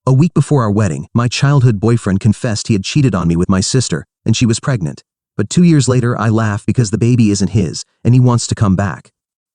A week before our wedding, my childhood boyfriend confessed he had cheated on me with my sister, and she was pregnant. But 2 years later, I laugh because the baby isn't his, and he wants to come back.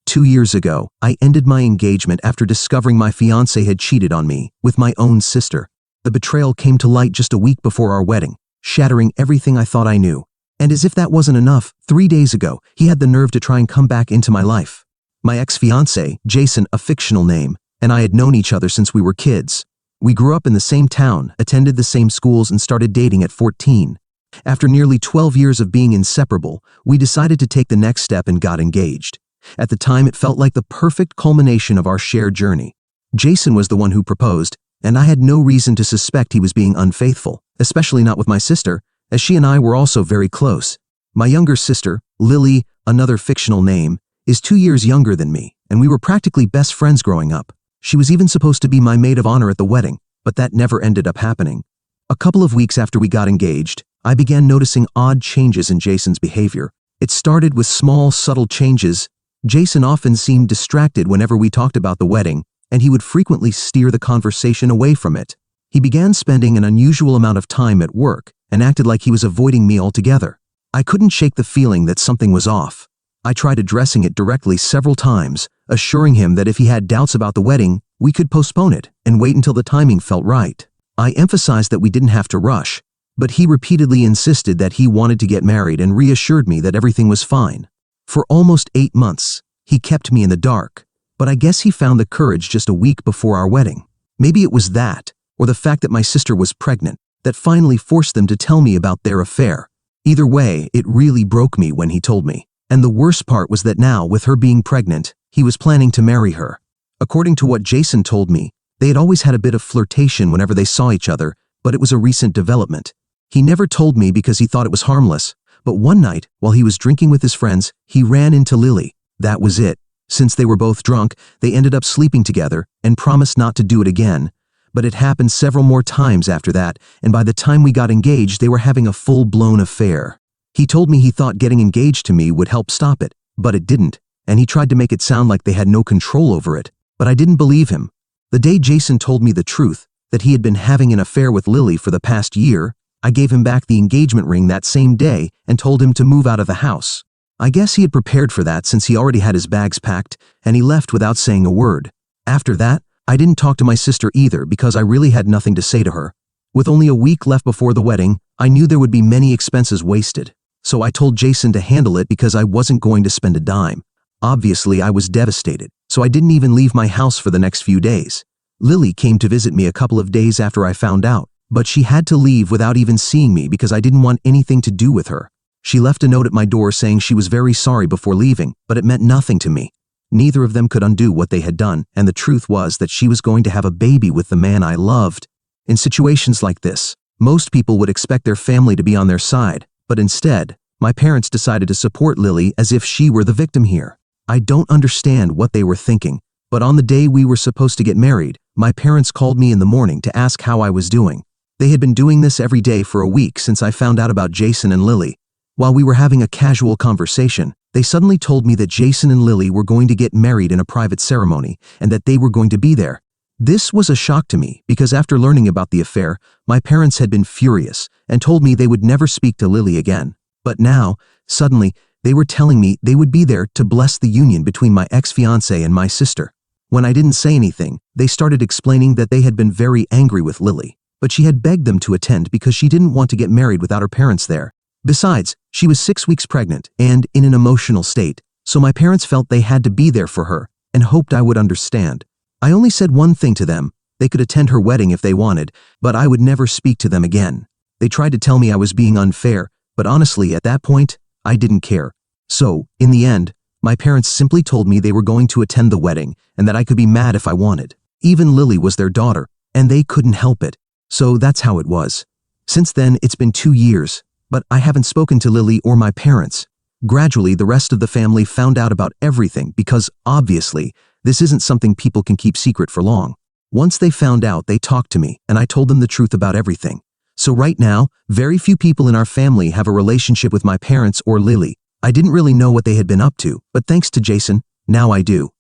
2 years ago, I ended my engagement after discovering my fiancé had cheated on me with my own sister. The betrayal came to light just a week before our wedding, shattering everything I thought I knew. And as if that wasn't enough, 3 days ago, he had the nerve to try and come back into my life. My ex-fiancé, Jason, a fictional name, and I had known each other since we were kids. We grew up in the same town, attended the same schools, and started dating at 14. After nearly 12 years of being inseparable, we decided to take the next step and got engaged. At the time, it felt like the perfect culmination of our shared journey. Jason was the one who proposed, and I had no reason to suspect he was being unfaithful, especially not with my sister, as she and I were also very close. My younger sister, Lily, another fictional name, is 2 years younger than me, and we were practically best friends growing up. She was even supposed to be my maid of honor at the wedding, but that never ended up happening. A couple of weeks after we got engaged, I began noticing odd changes in Jason's behavior. It started with small, subtle changes. Jason often seemed distracted whenever we talked about the wedding, and he would frequently steer the conversation away from it. He began spending an unusual amount of time at work and acted like he was avoiding me altogether. I couldn't shake the feeling that something was off. I tried addressing it directly several times, assuring him that if he had doubts about the wedding, we could postpone it and wait until the timing felt right. I emphasized that we didn't have to rush, but he repeatedly insisted that he wanted to get married and reassured me that everything was fine. For almost 8 months, he kept me in the dark, but I guess he found the courage just a week before our wedding. Maybe it was that, or the fact that my sister was pregnant, that finally forced them to tell me about their affair. Either way, it really broke me when he told me. And the worst part was that now, with her being pregnant, he was planning to marry her. According to what Jason told me, they had always had a bit of flirtation whenever they saw each other, but it was a recent development. He never told me because he thought it was harmless, but one night, while he was drinking with his friends, he ran into Lily. That was it. Since they were both drunk, they ended up sleeping together and promised not to do it again. But it happened several more times after that, and by the time we got engaged, they were having a full-blown affair. He told me he thought getting engaged to me would help stop it, but it didn't, and he tried to make it sound like they had no control over it, but I didn't believe him. The day Jason told me the truth, that he had been having an affair with Lily for the past year, I gave him back the engagement ring that same day and told him to move out of the house. I guess he had prepared for that since he already had his bags packed, and he left without saying a word. After that, I didn't talk to my sister either because I really had nothing to say to her. With only a week left before the wedding, I knew there would be many expenses wasted. So I told Jason to handle it because I wasn't going to spend a dime. Obviously, I was devastated, so I didn't even leave my house for the next few days. Lily came to visit me a couple of days after I found out, but she had to leave without even seeing me because I didn't want anything to do with her. She left a note at my door saying she was very sorry before leaving, but it meant nothing to me. Neither of them could undo what they had done, and the truth was that she was going to have a baby with the man I loved. In situations like this, most people would expect their family to be on their side, but instead, my parents decided to support Lily as if she were the victim here. I don't understand what they were thinking, but on the day we were supposed to get married, my parents called me in the morning to ask how I was doing. They had been doing this every day for a week since I found out about Jason and Lily. While we were having a casual conversation, they suddenly told me that Jason and Lily were going to get married in a private ceremony and that they were going to be there. This was a shock to me because after learning about the affair, my parents had been furious and told me they would never speak to Lily again. But now, suddenly, they were telling me they would be there to bless the union between my ex-fiancé and my sister. When I didn't say anything, they started explaining that they had been very angry with Lily, but she had begged them to attend because she didn't want to get married without her parents there. Besides, she was 6 weeks pregnant and in an emotional state, so my parents felt they had to be there for her and hoped I would understand. I only said one thing to them: they could attend her wedding if they wanted, but I would never speak to them again. They tried to tell me I was being unfair, but honestly, at that point, I didn't care. So, in the end, my parents simply told me they were going to attend the wedding and that I could be mad if I wanted. Even Lily was their daughter, and they couldn't help it. So that's how it was. Since then, it's been 2 years, but I haven't spoken to Lily or my parents. Gradually, the rest of the family found out about everything because, obviously, this isn't something people can keep secret for long. Once they found out, they talked to me, and I told them the truth about everything. So right now, very few people in our family have a relationship with my parents or Lily. I didn't really know what they had been up to, but thanks to Jason, now I do.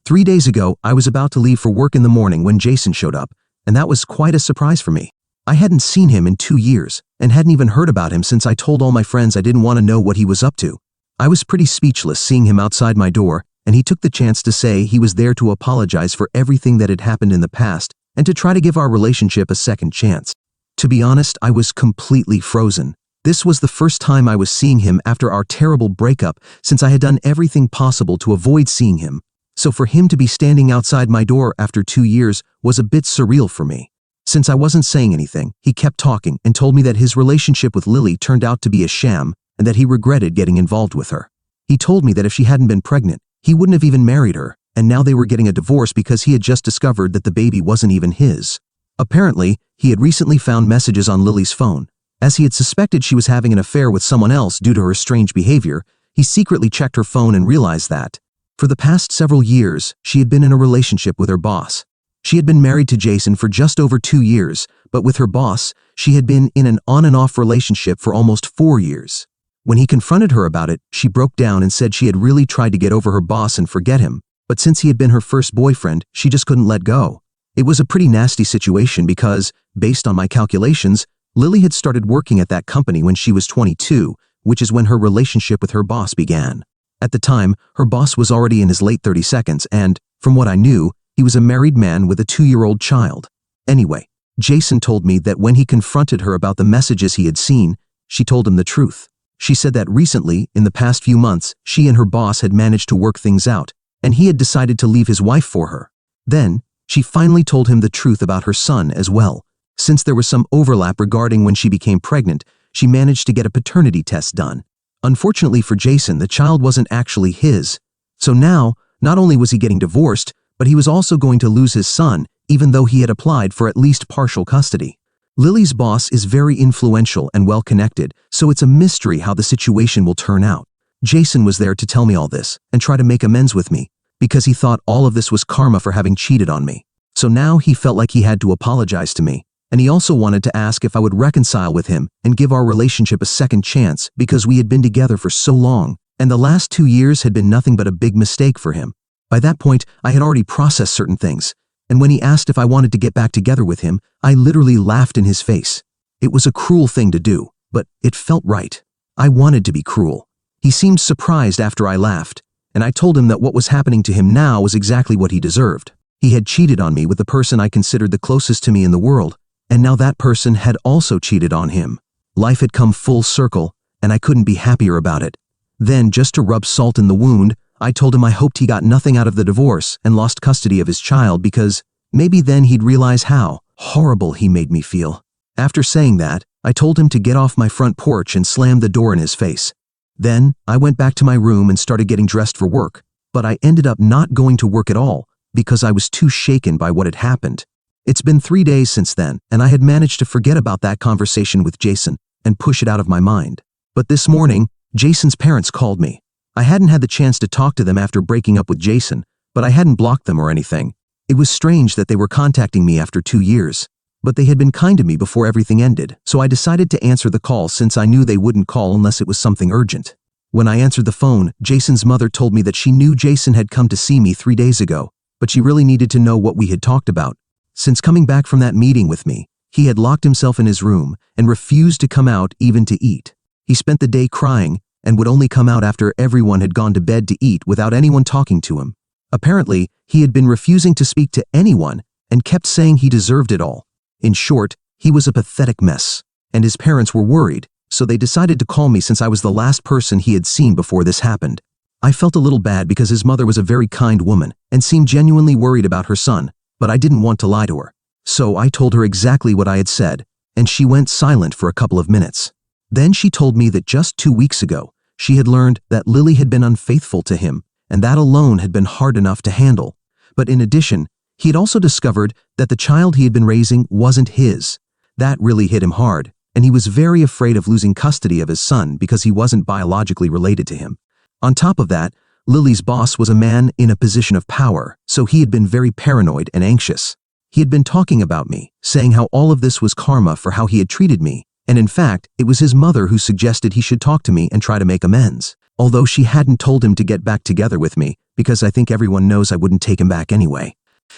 3 days ago, I was about to leave for work in the morning when Jason showed up, and that was quite a surprise for me. I hadn't seen him in 2 years, and hadn't even heard about him since I told all my friends I didn't want to know what he was up to. I was pretty speechless seeing him outside my door, and he took the chance to say he was there to apologize for everything that had happened in the past and to try to give our relationship a second chance. To be honest, I was completely frozen. This was the first time I was seeing him after our terrible breakup, since I had done everything possible to avoid seeing him. So for him to be standing outside my door after 2 years was a bit surreal for me. Since I wasn't saying anything, he kept talking and told me that his relationship with Lily turned out to be a sham and that he regretted getting involved with her. He told me that if she hadn't been pregnant, he wouldn't have even married her, and now they were getting a divorce because he had just discovered that the baby wasn't even his. Apparently, he had recently found messages on Lily's phone. As he had suspected she was having an affair with someone else due to her strange behavior, he secretly checked her phone and realized that, for the past several years, she had been in a relationship with her boss. She had been married to Jason for just over 2 years, but with her boss, she had been in an on and off relationship for almost 4 years. When he confronted her about it, she broke down and said she had really tried to get over her boss and forget him, but since he had been her first boyfriend, she just couldn't let go. It was a pretty nasty situation because, based on my calculations, Lily had started working at that company when she was 22, which is when her relationship with her boss began. At the time, her boss was already in his late 32s and, from what I knew, he was a married man with a 2-year-old child. Anyway, Jason told me that when he confronted her about the messages he had seen, she told him the truth. She said that recently, in the past few months, she and her boss had managed to work things out, and he had decided to leave his wife for her. Then, she finally told him the truth about her son as well. Since there was some overlap regarding when she became pregnant, she managed to get a paternity test done. Unfortunately for Jason, the child wasn't actually his. So now, not only was he getting divorced, but he was also going to lose his son, even though he had applied for at least partial custody. Lily's boss is very influential and well-connected, so it's a mystery how the situation will turn out. Jason was there to tell me all this and try to make amends with me, because he thought all of this was karma for having cheated on me. So now he felt like he had to apologize to me, and he also wanted to ask if I would reconcile with him and give our relationship a second chance because we had been together for so long, and the last 2 years had been nothing but a big mistake for him. By that point, I had already processed certain things, and when he asked if I wanted to get back together with him, I literally laughed in his face. It was a cruel thing to do, but it felt right. I wanted to be cruel. He seemed surprised after I laughed, and I told him that what was happening to him now was exactly what he deserved. He had cheated on me with the person I considered the closest to me in the world, and now that person had also cheated on him. Life had come full circle, and I couldn't be happier about it. Then, just to rub salt in the wound, I told him I hoped he got nothing out of the divorce and lost custody of his child because maybe then he'd realize how horrible he made me feel. After saying that, I told him to get off my front porch and slammed the door in his face. Then, I went back to my room and started getting dressed for work, but I ended up not going to work at all because I was too shaken by what had happened. It's been 3 days since then, and I had managed to forget about that conversation with Jason and push it out of my mind. But this morning, Jason's parents called me. I hadn't had the chance to talk to them after breaking up with Jason, but I hadn't blocked them or anything. It was strange that they were contacting me after 2 years, but they had been kind to me before everything ended, so I decided to answer the call since I knew they wouldn't call unless it was something urgent. When I answered the phone, Jason's mother told me that she knew Jason had come to see me 3 days ago, but she really needed to know what we had talked about. Since coming back from that meeting with me, he had locked himself in his room and refused to come out even to eat. He spent the day crying and would only come out after everyone had gone to bed to eat without anyone talking to him. Apparently, he had been refusing to speak to anyone and kept saying he deserved it all. In short, he was a pathetic mess, and his parents were worried, so they decided to call me since I was the last person he had seen before this happened. I felt a little bad because his mother was a very kind woman and seemed genuinely worried about her son, but I didn't want to lie to her. So I told her exactly what I had said, and she went silent for a couple of minutes. Then she told me that just 2 weeks ago, she had learned that Lily had been unfaithful to him, and that alone had been hard enough to handle. But in addition, he had also discovered that the child he had been raising wasn't his. That really hit him hard, and he was very afraid of losing custody of his son because he wasn't biologically related to him. On top of that, Lily's boss was a man in a position of power, so he had been very paranoid and anxious. He had been talking about me, saying how all of this was karma for how he had treated me, and in fact, it was his mother who suggested he should talk to me and try to make amends, although she hadn't told him to get back together with me, because I think everyone knows I wouldn't take him back anyway.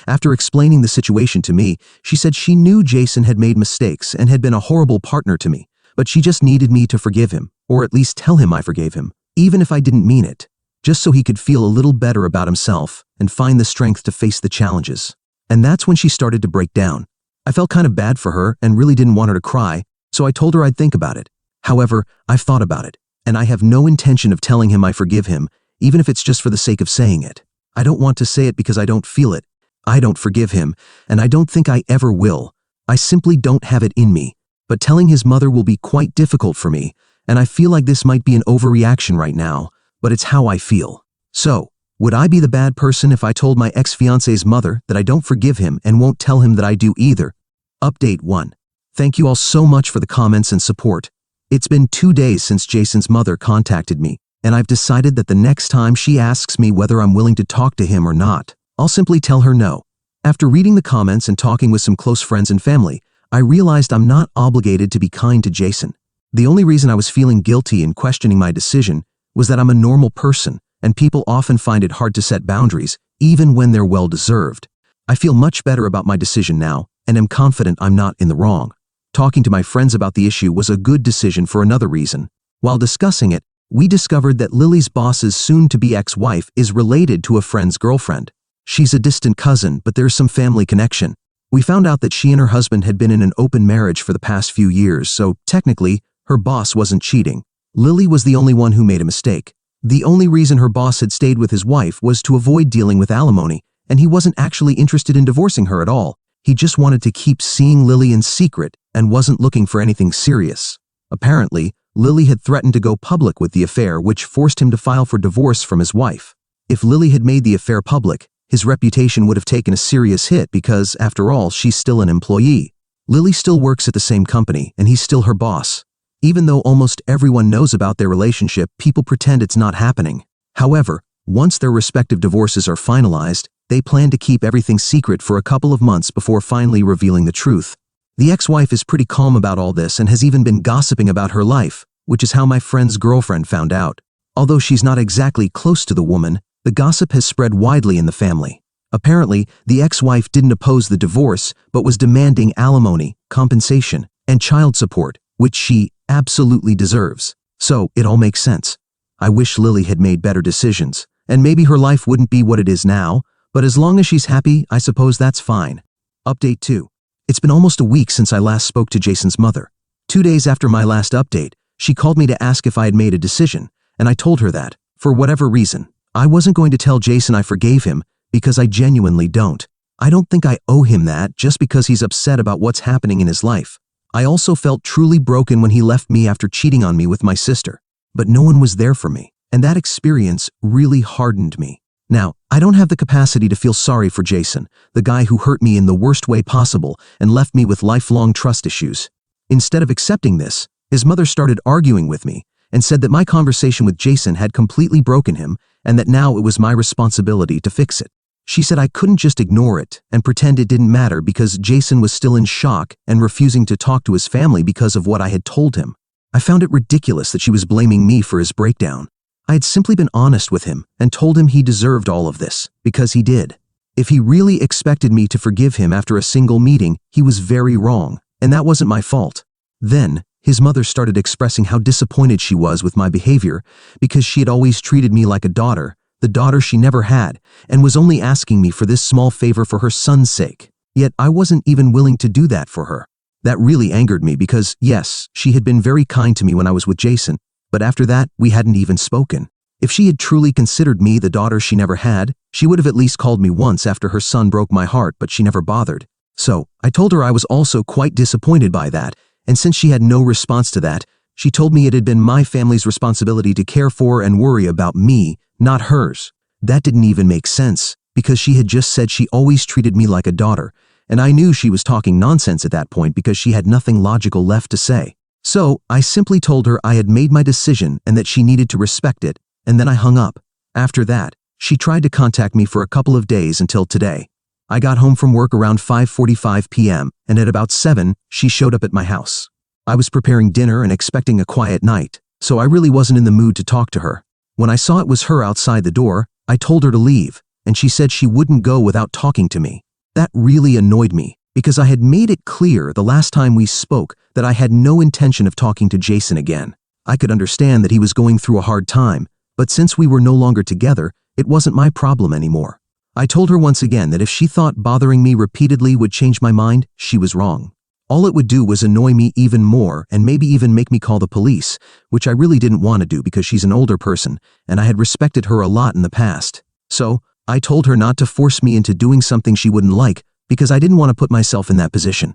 After explaining the situation to me, she said she knew Jason had made mistakes and had been a horrible partner to me, but she just needed me to forgive him, or at least tell him I forgave him, even if I didn't mean it, just so he could feel a little better about himself and find the strength to face the challenges. And that's when she started to break down. I felt kind of bad for her and really didn't want her to cry, so I told her I'd think about it. However, I've thought about it, and I have no intention of telling him I forgive him, even if it's just for the sake of saying it. I don't want to say it because I don't feel it. I don't forgive him, and I don't think I ever will. I simply don't have it in me. But telling his mother will be quite difficult for me, and I feel like this might be an overreaction right now, but it's how I feel. So, would I be the bad person if I told my ex-fiance's mother that I don't forgive him and won't tell him that I do either? Update 1. Thank you all so much for the comments and support. It's been 2 days since Jason's mother contacted me, and I've decided that the next time she asks me whether I'm willing to talk to him or not, I'll simply tell her no. After reading the comments and talking with some close friends and family, I realized I'm not obligated to be kind to Jason. The only reason I was feeling guilty and questioning my decision was that I'm a normal person, and people often find it hard to set boundaries, even when they're well-deserved. I feel much better about my decision now, and am confident I'm not in the wrong. Talking to my friends about the issue was a good decision for another reason. While discussing it, we discovered that Lily's boss's soon-to-be ex-wife is related to a friend's girlfriend. She's a distant cousin, but there's some family connection. We found out that she and her husband had been in an open marriage for the past few years, so technically, her boss wasn't cheating. Lily was the only one who made a mistake. The only reason her boss had stayed with his wife was to avoid dealing with alimony, and he wasn't actually interested in divorcing her at all. He just wanted to keep seeing Lily in secret and wasn't looking for anything serious. Apparently, Lily had threatened to go public with the affair, which forced him to file for divorce from his wife. If Lily had made the affair public, his reputation would have taken a serious hit because, after all, she's still an employee. Lily still works at the same company, and he's still her boss. Even though almost everyone knows about their relationship, people pretend it's not happening. However, once their respective divorces are finalized, they plan to keep everything secret for a couple of months before finally revealing the truth. The ex-wife is pretty calm about all this and has even been gossiping about her life, which is how my friend's girlfriend found out. Although she's not exactly close to the woman, the gossip has spread widely in the family. Apparently, the ex-wife didn't oppose the divorce, but was demanding alimony, compensation, and child support, which she absolutely deserves. So, it all makes sense. I wish Lily had made better decisions, and maybe her life wouldn't be what it is now, but as long as she's happy, I suppose that's fine. Update 2. It's been almost a week since I last spoke to Jason's mother. 2 days after my last update, she called me to ask if I had made a decision, and I told her that, for whatever reason, I wasn't going to tell Jason I forgave him because I genuinely don't. I don't think I owe him that just because he's upset about what's happening in his life. I also felt truly broken when he left me after cheating on me with my sister, but no one was there for me, and that experience really hardened me. Now, I don't have the capacity to feel sorry for Jason, the guy who hurt me in the worst way possible and left me with lifelong trust issues. Instead of accepting this, his mother started arguing with me and said that my conversation with Jason had completely broken him and that now it was my responsibility to fix it. She said I couldn't just ignore it and pretend it didn't matter because Jason was still in shock and refusing to talk to his family because of what I had told him. I found it ridiculous that she was blaming me for his breakdown. I had simply been honest with him and told him he deserved all of this, because he did. If he really expected me to forgive him after a single meeting, he was very wrong, and that wasn't my fault. Then, his mother started expressing how disappointed she was with my behavior because she had always treated me like a daughter, the daughter she never had, and was only asking me for this small favor for her son's sake. Yet I wasn't even willing to do that for her. That really angered me because, yes, she had been very kind to me when I was with Jason, but after that, we hadn't even spoken. If she had truly considered me the daughter she never had, she would have at least called me once after her son broke my heart, but she never bothered. So, I told her I was also quite disappointed by that, and since she had no response to that, she told me it had been my family's responsibility to care for and worry about me, not hers. That didn't even make sense, because she had just said she always treated me like a daughter, and I knew she was talking nonsense at that point because she had nothing logical left to say. So, I simply told her I had made my decision and that she needed to respect it, and then I hung up. After that, she tried to contact me for a couple of days until today. I got home from work around 5:45 p.m., and at about 7, she showed up at my house. I was preparing dinner and expecting a quiet night, so I really wasn't in the mood to talk to her. When I saw it was her outside the door, I told her to leave, and she said she wouldn't go without talking to me. That really annoyed me, because I had made it clear the last time we spoke that I had no intention of talking to Jason again. I could understand that he was going through a hard time, but since we were no longer together, it wasn't my problem anymore. I told her once again that if she thought bothering me repeatedly would change my mind, she was wrong. All it would do was annoy me even more and maybe even make me call the police, which I really didn't want to do because she's an older person and I had respected her a lot in the past. So, I told her not to force me into doing something she wouldn't like because I didn't want to put myself in that position.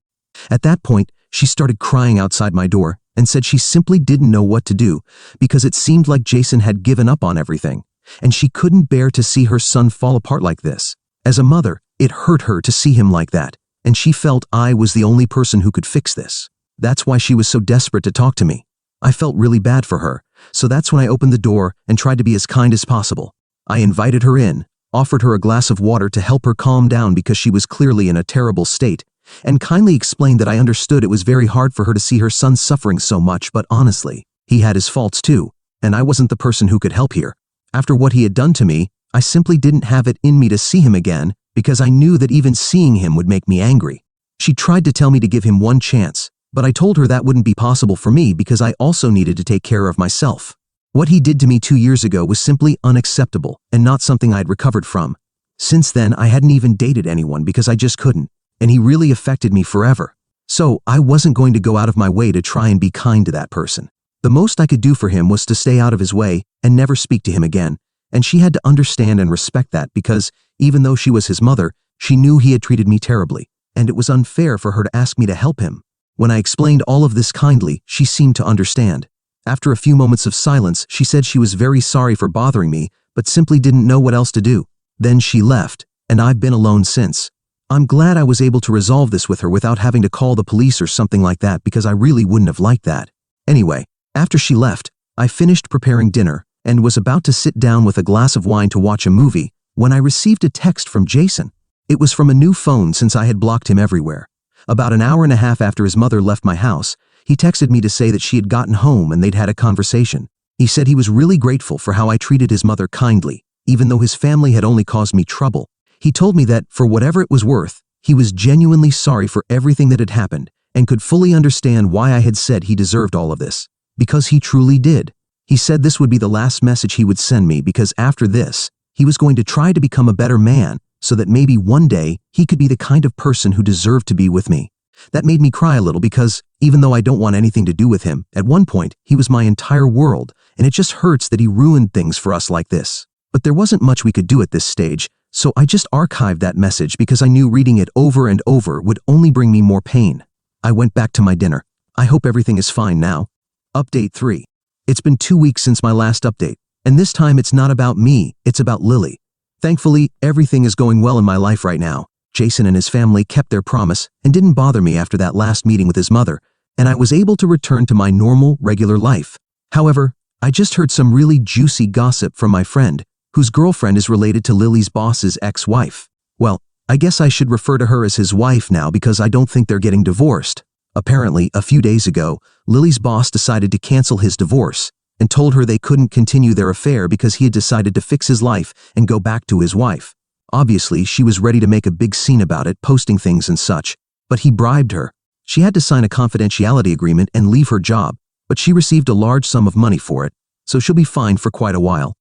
At that point, she started crying outside my door and said she simply didn't know what to do because it seemed like Jason had given up on everything, and she couldn't bear to see her son fall apart like this. As a mother, it hurt her to see him like that, and she felt I was the only person who could fix this. That's why she was so desperate to talk to me. I felt really bad for her, so that's when I opened the door and tried to be as kind as possible. I invited her in, offered her a glass of water to help her calm down because she was clearly in a terrible state, and kindly explained that I understood it was very hard for her to see her son suffering so much, but honestly, he had his faults too, and I wasn't the person who could help here. After what he had done to me, I simply didn't have it in me to see him again because I knew that even seeing him would make me angry. She tried to tell me to give him one chance, but I told her that wouldn't be possible for me because I also needed to take care of myself. What he did to me 2 years ago was simply unacceptable and not something I'd recovered from. Since then, I hadn't even dated anyone because I just couldn't, and he really affected me forever. So I wasn't going to go out of my way to try and be kind to that person. The most I could do for him was to stay out of his way and never speak to him again, and she had to understand and respect that because, even though she was his mother, she knew he had treated me terribly, and it was unfair for her to ask me to help him. When I explained all of this kindly, she seemed to understand. After a few moments of silence, she said she was very sorry for bothering me, but simply didn't know what else to do. Then she left, and I've been alone since. I'm glad I was able to resolve this with her without having to call the police or something like that because I really wouldn't have liked that. Anyway, after she left, I finished preparing dinner and was about to sit down with a glass of wine to watch a movie when I received a text from Jason. It was from a new phone since I had blocked him everywhere. About an hour and a half after his mother left my house, he texted me to say that she had gotten home and they'd had a conversation. He said he was really grateful for how I treated his mother kindly, even though his family had only caused me trouble. He told me that, for whatever it was worth, he was genuinely sorry for everything that had happened and could fully understand why I had said he deserved all of this, because he truly did. He said this would be the last message he would send me because after this, he was going to try to become a better man so that maybe one day he could be the kind of person who deserved to be with me. That made me cry a little because, even though I don't want anything to do with him, at one point, he was my entire world, and it just hurts that he ruined things for us like this. But there wasn't much we could do at this stage, so I just archived that message because I knew reading it over and over would only bring me more pain. I went back to my dinner. I hope everything is fine now. Update 3. It's been 2 weeks since my last update, and this time it's not about me, it's about Lily. Thankfully, everything is going well in my life right now. Jason and his family kept their promise and didn't bother me after that last meeting with his mother, and I was able to return to my normal, regular life. However, I just heard some really juicy gossip from my friend, whose girlfriend is related to Lily's boss's ex-wife. Well, I guess I should refer to her as his wife now because I don't think they're getting divorced. Apparently, a few days ago, Lily's boss decided to cancel his divorce and told her they couldn't continue their affair because he had decided to fix his life and go back to his wife. Obviously, she was ready to make a big scene about it, posting things and such, but he bribed her. She had to sign a confidentiality agreement and leave her job, but she received a large sum of money for it, so she'll be fine for quite a while.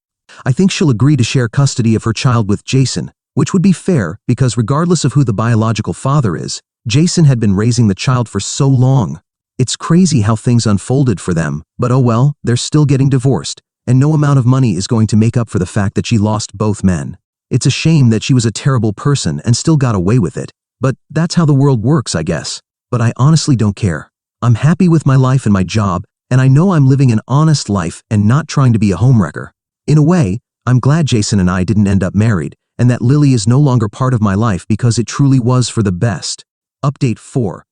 I think she'll agree to share custody of her child with Jason, which would be fair because regardless of who the biological father is, Jason had been raising the child for so long. It's crazy how things unfolded for them, but oh well, they're still getting divorced, and no amount of money is going to make up for the fact that she lost both men. It's a shame that she was a terrible person and still got away with it, but that's how the world works, I guess. But I honestly don't care. I'm happy with my life and my job, and I know I'm living an honest life and not trying to be a homewrecker. In a way, I'm glad Jason and I didn't end up married, and that Lily is no longer part of my life because it truly was for the best. Update 4.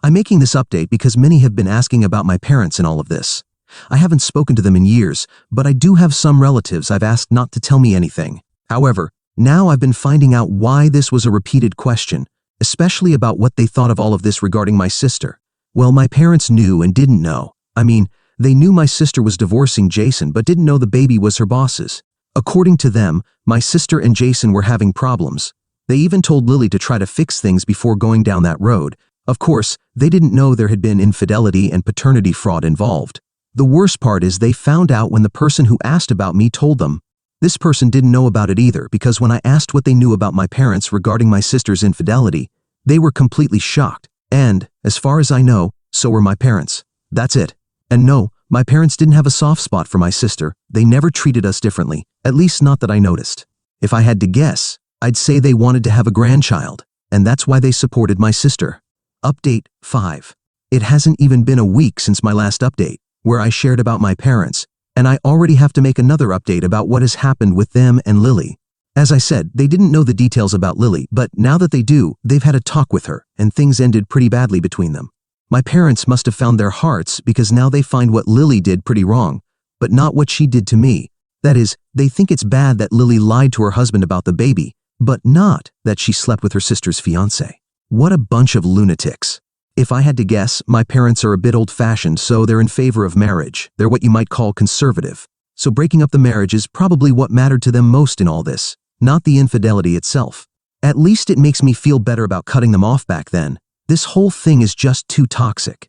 I'm making this update because many have been asking about my parents and all of this. I haven't spoken to them in years, but I do have some relatives I've asked not to tell me anything. However, now I've been finding out why this was a repeated question, especially about what they thought of all of this regarding my sister. Well, my parents knew and didn't know. I mean, they knew my sister was divorcing Jason but didn't know the baby was her boss's. According to them, my sister and Jason were having problems. They even told Lily to try to fix things before going down that road. Of course, they didn't know there had been infidelity and paternity fraud involved. The worst part is they found out when the person who asked about me told them. This person didn't know about it either, because when I asked what they knew about my parents regarding my sister's infidelity, they were completely shocked. And, as far as I know, so were my parents. That's it. And no, my parents didn't have a soft spot for my sister. They never treated us differently, at least not that I noticed. If I had to guess, I'd say they wanted to have a grandchild, and that's why they supported my sister. Update 5. It hasn't even been a week since my last update, where I shared about my parents, and I already have to make another update about what has happened with them and Lily. As I said, they didn't know the details about Lily, but now that they do, they've had a talk with her, and things ended pretty badly between them. My parents must have found their hearts because now they find what Lily did pretty wrong, but not what she did to me. That is, they think it's bad that Lily lied to her husband about the baby, but not that she slept with her sister's fiancé. What a bunch of lunatics. If I had to guess, my parents are a bit old-fashioned, so they're in favor of marriage. They're what you might call conservative. So breaking up the marriage is probably what mattered to them most in all this, not the infidelity itself. At least it makes me feel better about cutting them off back then. This whole thing is just too toxic.